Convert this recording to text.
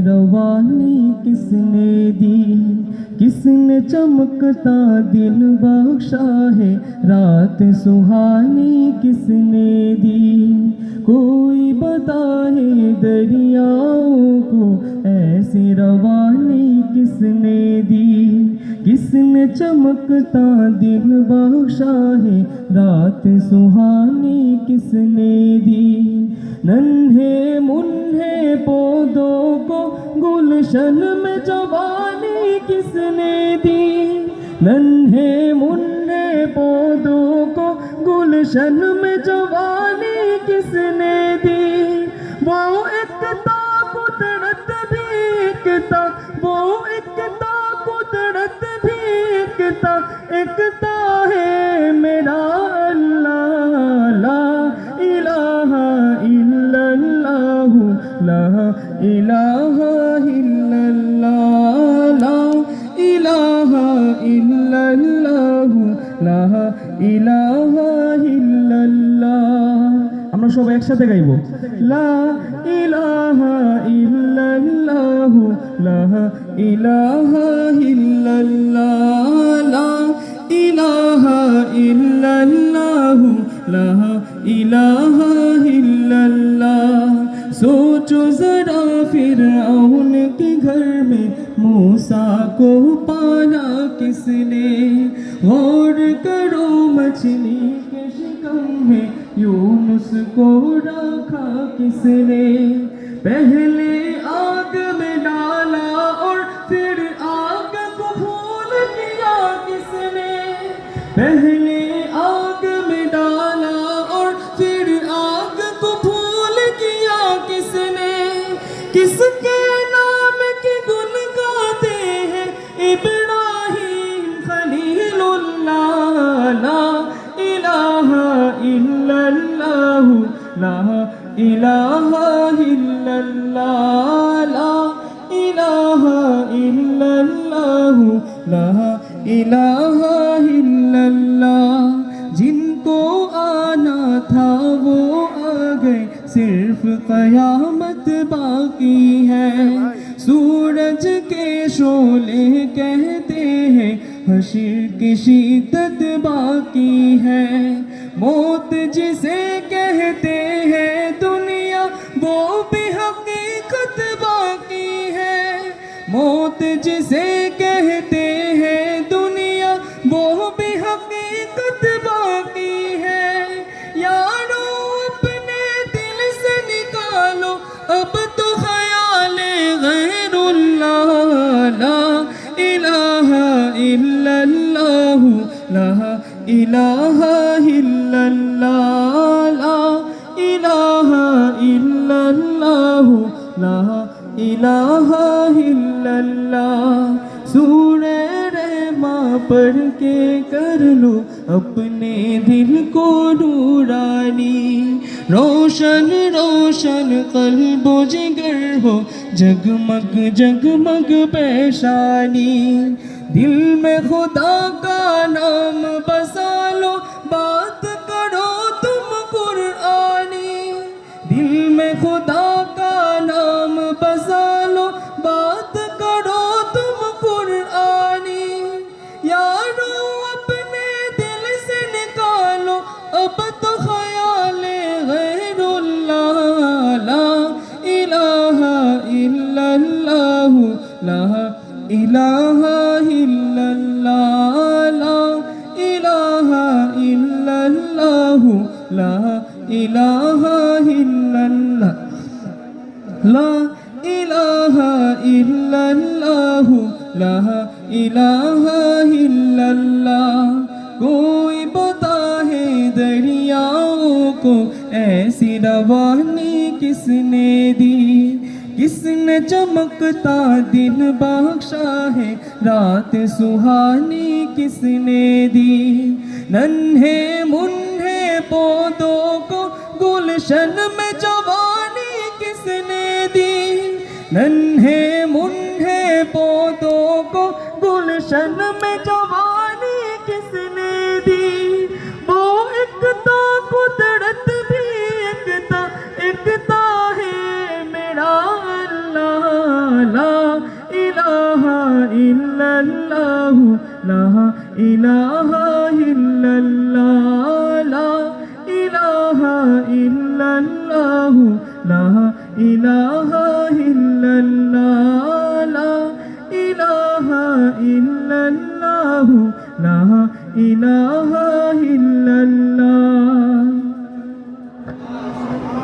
रवानी किसने दी, किसने चमकता दिन बख्शा है, रात सुहानी किसने दी। कोई बताए दरियाओं को ऐसी रवानी किसने दी, किसने चमकता दिन बख्शा है, रात सुहानी किसने दी। नन्हे मुन्ने पौधों को गुलशन में जवानी किसने दी, नन्हे मुन्ने पौधों को गुलशन में जवानी किसने दी। वो एकता कुदरत भी एकता, वो एकता कुदरत भी एकता, एकता है मेरा अल्लाह। ला इलाहा इल्लल्लाह, ला इलाहा इल्लल्लाह, ला इलाहा इल्लल्लाह, ला इलाहा इल्लल्लाह। আমরা সবাই একসাথে গাইবো লা ইলাহা ইল্লাল্লাহ, লা ইলাহা ইল্লাল্লাহ, লা ইলাহা ইল্লাল্লাহ, লা ইলাহা ইল্লাল্লাহ। सोचो जरा फिरऔन के घर में मूसा को पाला किसने, गौर करो मछली के शिकम में यूनुस को रखा किसने। पहले आग में डाला और फिर आग को फूल किया किसने, पहले आग में डाला और फिर आग को फूल किया किसने। किसके नाम के गुन गाते हैं इब्राहिम खलीलुल्लाह, ला इलाहा इल्लल्लाह, ला इलाहा इल्लल्लाह, ला इलाहा इल्लल्लाह, ला इलाहा इल्लल्लाह। जिनको आना था वो आ गए, सिर्फ कयामत बाकी है। सूरज के शोले कहते हैं हश्र की शिद्दत बाकी है। मौत जिसे कहते हैं दुनिया वो भी हकीकत बाकी है। मौत जिसे कहते हैं दुनिया वो भी हकीकत बाकी है। यारो अपने दिल से निकालो अब तो ख्याले गैरुल्लाह, ला इलाहा इल्लल्लाह, ला इलाहा इल्लल्लाह, ला इलाहा इल्लल्लाह, ला इलाहा इल्लल्लाह। सूरे रहमा पढ़ के कर लो अपने दिल को नूरानी, रोशन रोशन कल्बो जिगर हो जगमग जगमग पेशानी। दिल में खुदा का नाम बसा लो, बात करो तुम कुरआनी। दिल में खुदा का नाम बसा लो, बात करो तुम कुरआनी। यारो अपने दिल से निकालो अब तो ख्याले गैरुल्लाह, ला इलाहा इल्लल्लाह, ला इलाहा इल्लल्लाह, ला इलाहा इल्लल्लाह, ला इलाहा इल्लल्लाह, ला इलाहा इल्लल्लाह, ला इलाहा इल्लल्लाह। कोई बताए दरियाओं को ऐसी रवानी किसने दी, किसने चमकता दिन बख्शा है, रात सुहानी किसने दी। नन्हे मुन्ने पौधों को गुलशन में जवानी किसने दी, नन्हे मुन्ने पौधों को गुलशन में जवानी किसने दी। वो एकता कुदरत भी एकता, एकता है मेरा अल्लाह। ইল্লাল্লাহু লা ইলাহা ইল্লাল্লাহ লা ইলাহা ইল্লাল্লাহু লা ইলাহা ইল্লাল্লাহ লা ইলাহা ইল্লাল্লাহু লা ইলাহা ইল্লাল্লাহ